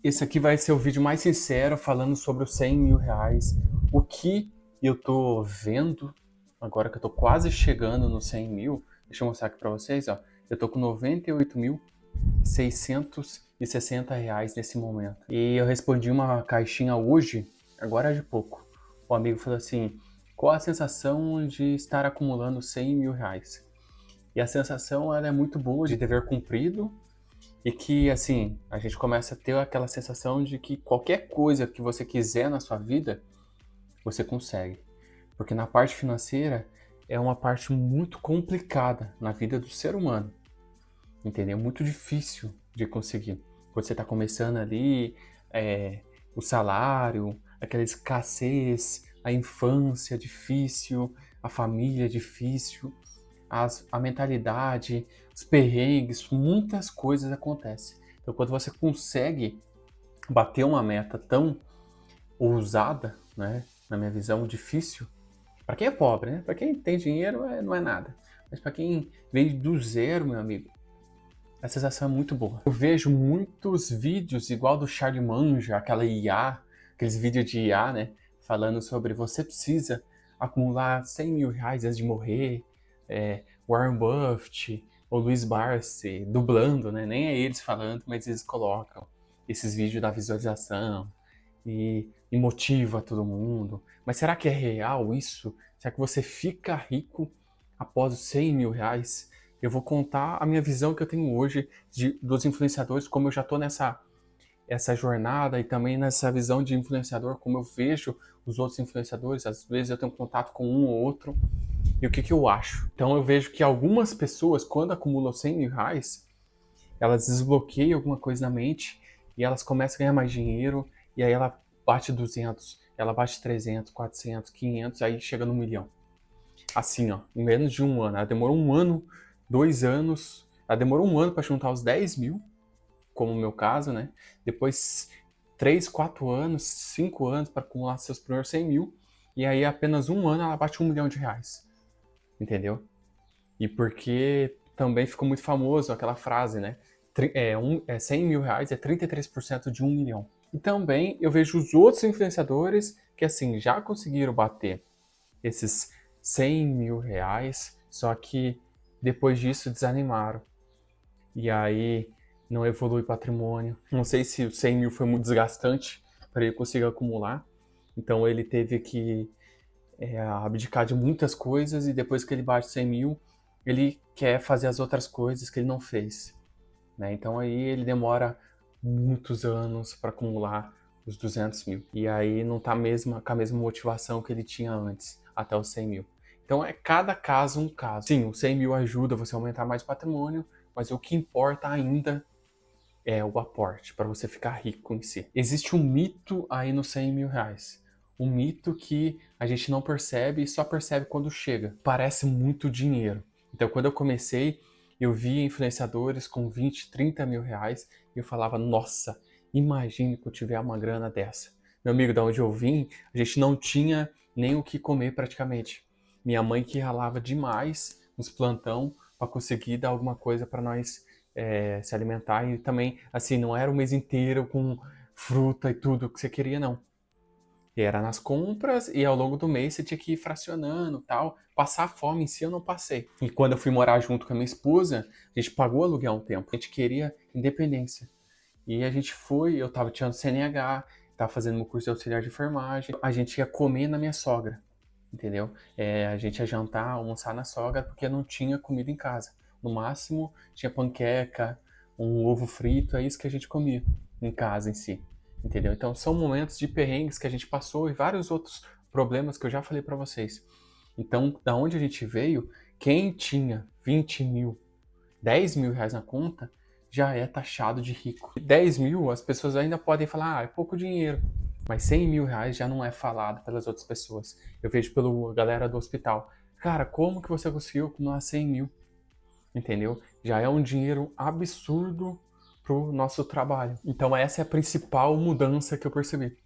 Esse aqui vai ser o vídeo mais sincero falando sobre os 100 mil reais. O que eu tô vendo, agora que eu tô quase chegando nos 100 mil, deixa eu mostrar aqui pra vocês, ó. Eu tô com 98.660 reais nesse momento. E eu respondi uma caixinha hoje, agora de pouco. O amigo falou assim, qual a sensação de estar acumulando 100 mil reais? E a sensação, ela é muito boa, de dever cumprido, e que, assim, a gente começa a ter aquela sensação de que qualquer coisa que você quiser na sua vida, você consegue. Porque na parte financeira é uma parte muito complicada na vida do ser humano, entendeu? Muito difícil de conseguir. Quando você está começando ali, o salário, aquela escassez, a infância difícil, a família difícil, a mentalidade, os perrengues, muitas coisas acontecem. Então, quando você consegue bater uma meta tão ousada, né, na minha visão, difícil, para quem é pobre, né? Para quem tem dinheiro não é nada. Mas para quem veio do zero, meu amigo, a sensação é muito boa. Eu vejo muitos vídeos igual do Charlie Manja, aquela IA, aqueles vídeos de IA, né? Falando sobre você precisa acumular 100 mil reais antes de morrer. Warren Buffett ou Luiz Barsi dublando, né? Nem é eles falando, mas eles colocam esses vídeos da visualização e motiva todo mundo. Mas será que é real isso? Será que você fica rico após os 100 mil reais? Eu vou contar a minha visão que eu tenho hoje dos influenciadores, como eu já estou nessa essa jornada e também nessa visão de influenciador, como eu vejo os outros influenciadores. Às vezes eu tenho contato com um ou outro e o que, que eu acho. Então eu vejo que algumas pessoas, quando acumulam 100 mil reais, elas desbloqueiam alguma coisa na mente e elas começam a ganhar mais dinheiro e aí ela bate 200, ela bate 300, 400, 500, aí chega no milhão. Assim, ó, em menos de um ano. Ela demorou um ano, 2 anos, ela demorou um ano para juntar os 10 mil, como no meu caso, né? Depois 3, 4 anos, 5 anos para acumular seus primeiros 100 mil. E aí, apenas um ano, ela bate 1 milhão de reais. Entendeu? E porque também ficou muito famoso aquela frase, né? 100 mil reais é 33% de 1 milhão. E também eu vejo os outros influenciadores que, assim, já conseguiram bater esses 100 mil reais, só que depois disso desanimaram. E aí não evolui patrimônio. Não sei se o 100 mil foi muito desgastante para ele conseguir acumular. Então ele teve que abdicar de muitas coisas e depois que ele bate 100 mil, ele quer fazer as outras coisas que ele não fez. Né? Então aí ele demora muitos anos para acumular os 200 mil. E aí não está com a mesma motivação que ele tinha antes, até os 100 mil. Então é cada caso um caso. Sim, o 100 mil ajuda você a aumentar mais patrimônio, mas o que importa ainda é o aporte, para você ficar rico em si. Existe um mito aí nos 100 mil reais. Um mito que a gente não percebe e só percebe quando chega. Parece muito dinheiro. Então, quando eu comecei, eu via influenciadores com 20, 30 mil reais e eu falava, nossa, imagine que eu tiver uma grana dessa. Meu amigo, da onde eu vim, a gente não tinha nem o que comer praticamente. Minha mãe que ralava demais nos plantão para conseguir dar alguma coisa para nós se alimentar. E também, assim, não era o mês inteiro com fruta e tudo que você queria, não. E era nas compras e ao longo do mês você tinha que ir fracionando tal. Passar fome em si eu não passei. E quando eu fui morar junto com a minha esposa, a gente pagou aluguel um tempo. A gente queria independência. E a gente foi, eu tava tirando CNH, tava fazendo meu curso de auxiliar de enfermagem. A gente ia comer na minha sogra, entendeu? A gente ia jantar, almoçar na sogra porque não tinha comida em casa. No máximo tinha panqueca, um ovo frito, é isso que a gente comia em casa em si, entendeu? Então são momentos de perrengues que a gente passou e vários outros problemas que eu já falei para vocês. Então, da onde a gente veio, quem tinha 20 mil, 10 mil reais na conta, já é taxado de rico. 10 mil, as pessoas ainda podem falar, é pouco dinheiro. Mas 100 mil reais já não é falado pelas outras pessoas. Eu vejo pela galera do hospital. Cara, como que você conseguiu acumular 100 mil? Entendeu? Já é um dinheiro absurdo pro nosso trabalho. Então essa é a principal mudança que eu percebi.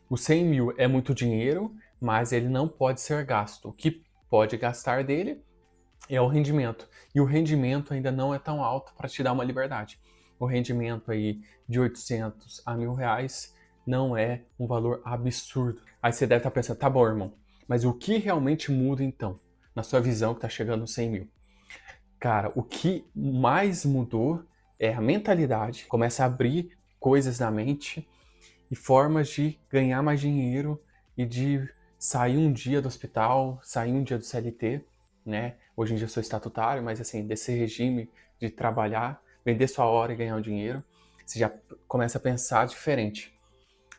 O 100 mil é muito dinheiro, mas ele não pode ser gasto. O que pode gastar dele é o rendimento. E o rendimento ainda não é tão alto para te dar uma liberdade. o rendimento aí de 800 a R$ 1.000 não é um valor absurdo. Aí você deve estar pensando, tá bom, irmão, mas o que realmente muda então, na sua visão que está chegando nos 100 mil? Cara, o que mais mudou é a mentalidade, começa a abrir coisas na mente e formas de ganhar mais dinheiro e de sair um dia do hospital, sair um dia do CLT, né? Hoje em dia eu sou estatutário, mas assim, desse regime de trabalhar, vender sua hora e ganhar o dinheiro, você já começa a pensar diferente.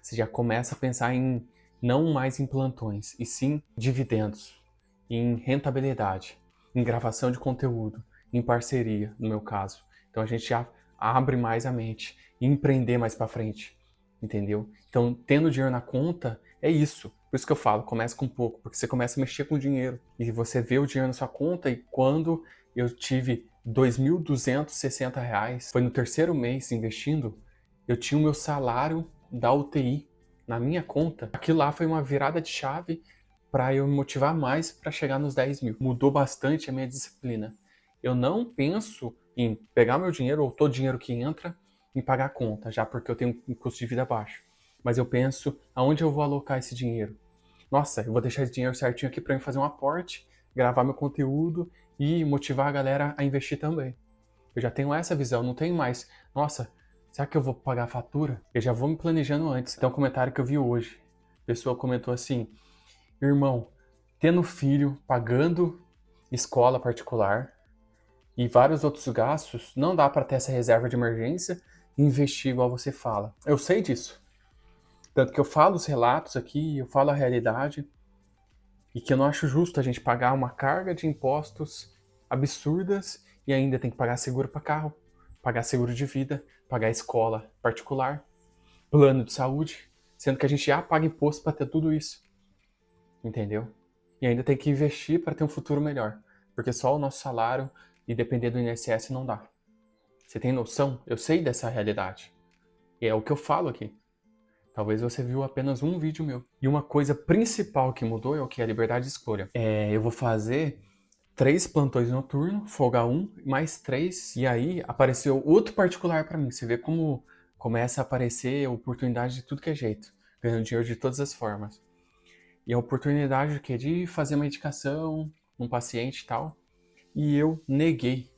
Você já começa a pensar em não mais em plantões, e sim dividendos, em rentabilidade, em gravação de conteúdo, em parceria, no meu caso. Então a gente já abre mais a mente e empreender mais para frente, entendeu? Então, tendo dinheiro na conta, é isso. Por isso que eu falo, começa com pouco, porque você começa a mexer com o dinheiro e você vê o dinheiro na sua conta. E quando eu tive R$ 2.260, foi no terceiro mês investindo, eu tinha o meu salário da UTI na minha conta. Aquilo lá foi uma virada de chave para eu me motivar mais para chegar nos 10 mil. Mudou bastante a minha disciplina. Eu não penso em pegar meu dinheiro ou todo o dinheiro que entra em pagar a conta, já porque eu tenho um custo de vida baixo. Mas eu penso aonde eu vou alocar esse dinheiro. Nossa, eu vou deixar esse dinheiro certinho aqui para eu fazer um aporte, gravar meu conteúdo e motivar a galera a investir também. Eu já tenho essa visão, não tenho mais. Nossa, será que eu vou pagar a fatura? Eu já vou me planejando antes. Então, um comentário que eu vi hoje. A pessoa comentou assim: irmão, tendo filho, pagando escola particular e vários outros gastos, não dá para ter essa reserva de emergência e investir igual você fala. Eu sei disso. Tanto que eu falo os relatos aqui, eu falo a realidade e que eu não acho justo a gente pagar uma carga de impostos absurdas e ainda tem que pagar seguro para carro, pagar seguro de vida, pagar escola particular, plano de saúde, sendo que a gente já paga imposto para ter tudo isso, entendeu? E ainda tem que investir para ter um futuro melhor, porque só o nosso salário e depender do INSS não dá. Você tem noção? Eu sei dessa realidade. E é o que eu falo aqui. Talvez você viu apenas um vídeo meu. E uma coisa principal que mudou é o que? A liberdade de escolha. Eu vou fazer 3 plantões noturnos, folga 1, mais 3, e aí apareceu outro particular para mim. Você vê como começa a aparecer oportunidade de tudo que é jeito, ganhando dinheiro de todas as formas. E a oportunidade que de fazer uma indicação, um paciente e tal, e eu neguei.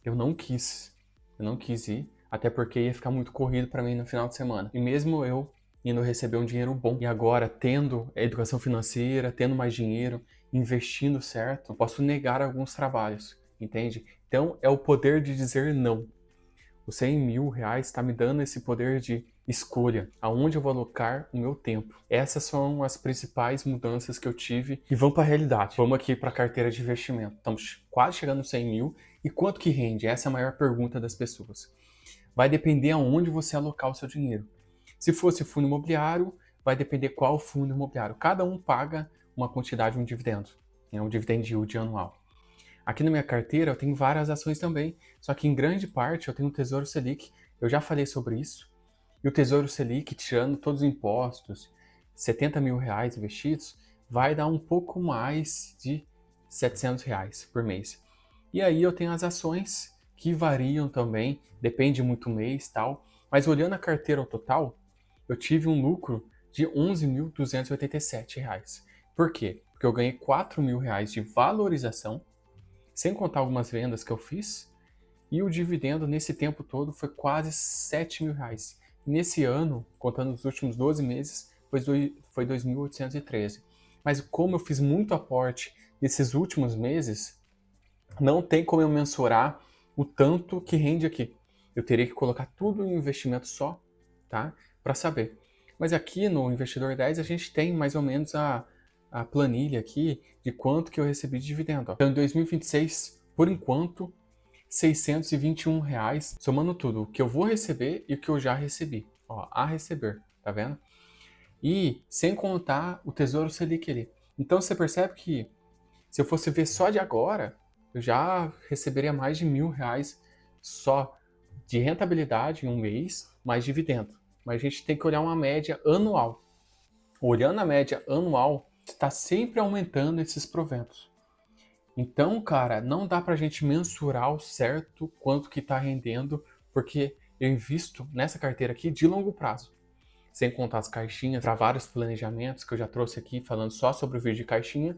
Eu não quis. Eu não quis ir, até porque ia ficar muito corrido para mim no final de semana. E mesmo eu indo receber um dinheiro bom, e agora tendo a educação financeira, tendo mais dinheiro, investindo certo, eu posso negar alguns trabalhos, entende? Então é o poder de dizer não. Os 100 mil reais está me dando esse poder de escolha, aonde eu vou alocar o meu tempo. Essas são as principais mudanças que eu tive e vamos para a realidade. Vamos aqui para a carteira de investimento. Estamos quase chegando nos 100 mil e quanto que rende? Essa é a maior pergunta das pessoas. Vai depender aonde você alocar o seu dinheiro. Se fosse fundo imobiliário, vai depender qual fundo imobiliário. Cada um paga uma quantidade, um dividendo, um dividend yield anual. Aqui na minha carteira eu tenho várias ações também, só que em grande parte eu tenho o Tesouro Selic. Eu já falei sobre isso. E o Tesouro Selic, tirando todos os impostos, 70 mil reais investidos, vai dar um pouco mais de 700 reais por mês. E aí eu tenho as ações que variam também, depende muito do mês e tal. Mas olhando a carteira ao total, eu tive um lucro de R$ 11.287. Por quê? Porque eu ganhei R$ 4.000 de valorização, sem contar algumas vendas que eu fiz, e o dividendo nesse tempo todo foi quase R$ 7.000. Nesse ano, contando os últimos 12 meses, foi 2.813. Mas como eu fiz muito aporte nesses últimos meses, não tem como eu mensurar o tanto que rende aqui. Eu teria que colocar tudo em investimento só, tá? Para saber. Mas aqui no Investidor 10 a gente tem mais ou menos a planilha aqui de quanto que eu recebi de dividendo. Ó. Então, em 2026, por enquanto, R$ 621, somando tudo, o que eu vou receber e o que eu já recebi. Ó, a receber, tá vendo? E sem contar o Tesouro Selic ali. Então você percebe que se eu fosse ver só de agora, eu já receberia mais de R$ 1.000 só de rentabilidade em um mês, mais dividendo. Mas a gente tem que olhar uma média anual. Olhando a média anual, está sempre aumentando esses proventos. Então, cara, não dá pra gente mensurar o certo quanto que está rendendo, porque eu invisto nessa carteira aqui de longo prazo. Sem contar as caixinhas para vários planejamentos que eu já trouxe aqui falando só sobre o vídeo de caixinha,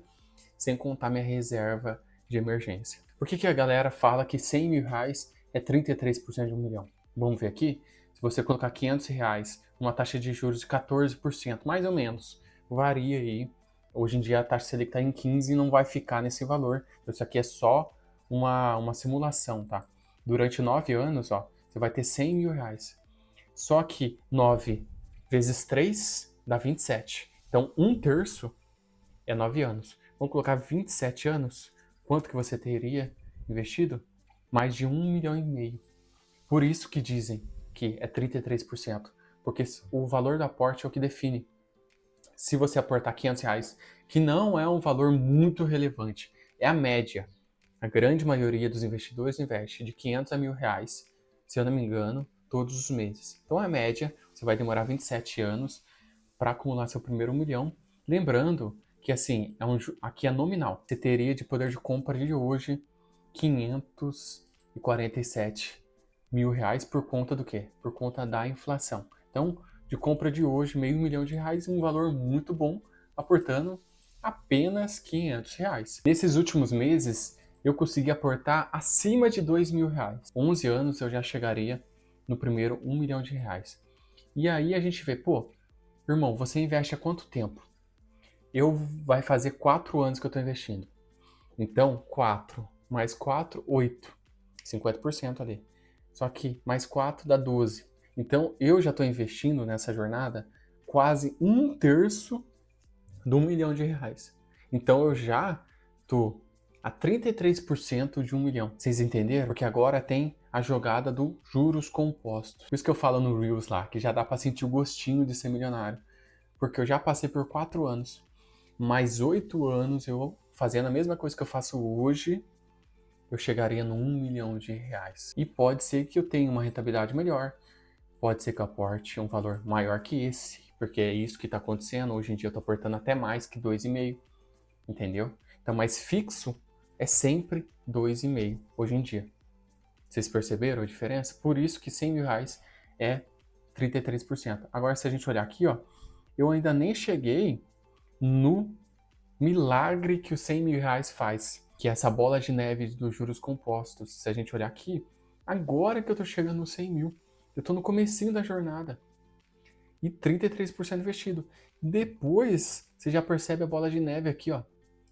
sem contar minha reserva de emergência. Por que a galera fala que 100 mil reais é 33% de 1 milhão? Vamos ver aqui? Se você colocar 500 reais, uma taxa de juros de 14%, mais ou menos, varia aí. Hoje em dia a taxa Selic está em 15% e não vai ficar nesse valor. Então, isso aqui é só uma simulação, tá? Durante 9 anos, ó, você vai ter 100 mil reais. Só que 9 vezes 3 dá 27. Então, 1/3 é 9 anos. Vamos colocar 27 anos. Quanto que você teria investido? Mais de 1,5 milhão. Por isso que dizem que é 33%. Porque o valor do aporte é o que define. Se você aportar 500 reais, que não é um valor muito relevante, é a média. A grande maioria dos investidores investe de 500 a 1.000 reais, se eu não me engano, todos os meses. Então, a média, você vai demorar 27 anos para acumular seu primeiro 1 milhão. Lembrando que, assim, aqui é nominal. Você teria de poder de compra de hoje 547 mil reais por conta do quê? Por conta da inflação. Então, de compra de hoje, R$500 mil, um valor muito bom, aportando apenas R$500. Nesses últimos meses, eu consegui aportar acima de R$2 mil. 11 anos eu já chegaria no primeiro R$1 milhão. E aí a gente vê, pô, irmão, você investe há quanto tempo? Vai fazer 4 anos que eu estou investindo. Então, 4 mais 4, 8. 50% ali. Só que mais 4 dá 12. Então, eu já estou investindo nessa jornada quase 1/3 de R$1 milhão. Então, eu já estou a 33% de 1 milhão. Vocês entenderam? Porque agora tem a jogada do juros compostos. Por isso que eu falo no Reels lá, que já dá para sentir o gostinho de ser milionário. Porque eu já passei por 4 anos. Mais 8 anos eu fazendo a mesma coisa que eu faço hoje, eu chegaria no 1 milhão de reais. E pode ser que eu tenha uma rentabilidade melhor, pode ser que eu aporte um valor maior que esse, porque é isso que está acontecendo. Hoje em dia eu estou aportando até mais que 2,5, entendeu? Então, mais fixo é sempre 2,5 hoje em dia. Vocês perceberam a diferença? Por isso que 100 mil reais é 33%. Agora, se a gente olhar aqui, ó, eu ainda nem cheguei no milagre que os 100 mil reais faz, que é essa bola de neve dos juros compostos. Se a gente olhar aqui, agora que eu tô chegando nos 100 mil, eu tô no comecinho da jornada e 33% investido. Depois, você já percebe a bola de neve aqui, ó.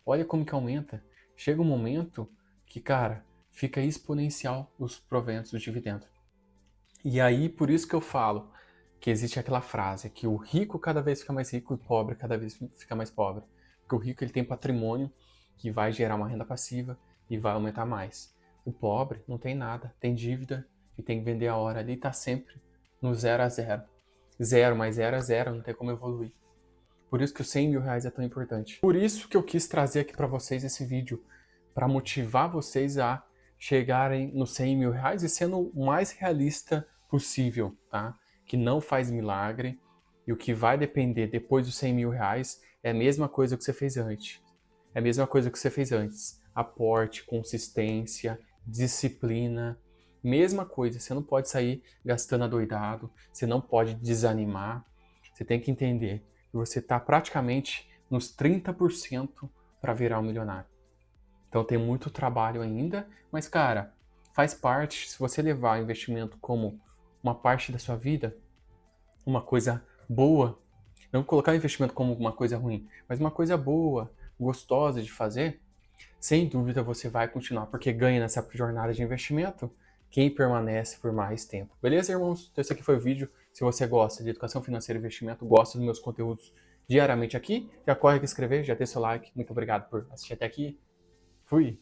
Olha como que aumenta. Chega um momento que, cara, fica exponencial os proventos do dividendo. E aí, por isso que eu falo que existe aquela frase que o rico cada vez fica mais rico e o pobre cada vez fica mais pobre. Porque o rico ele tem patrimônio que vai gerar uma renda passiva e vai aumentar mais. O pobre não tem nada, tem dívida e tem que vender a hora ali, está sempre no 0 a 0. 0 mais 0 é 0, não tem como evoluir. Por isso que os 100 mil reais é tão importante. Por isso que eu quis trazer aqui para vocês esse vídeo, para motivar vocês a chegarem nos 100 mil reais e sendo o mais realista possível, tá? Que não faz milagre e o que vai depender depois dos 100 mil reais é a mesma coisa que você fez antes. É a mesma coisa que você fez antes. Aporte, consistência, disciplina, mesma coisa. Você não pode sair gastando adoidado, você não pode desanimar. Você tem que entender que você está praticamente nos 30% para virar um milionário. Então tem muito trabalho ainda, mas cara, faz parte. Se você levar o investimento como uma parte da sua vida, uma coisa boa, não colocar o investimento como uma coisa ruim, mas uma coisa boa, gostosa de fazer, sem dúvida você vai continuar, porque ganha nessa jornada de investimento quem permanece por mais tempo. Beleza, irmãos? Então esse aqui foi o vídeo. Se você gosta de educação financeira e investimento, gosta dos meus conteúdos diariamente aqui, já corre aqui inscrever, já deixa seu like. Muito obrigado por assistir até aqui. Fui!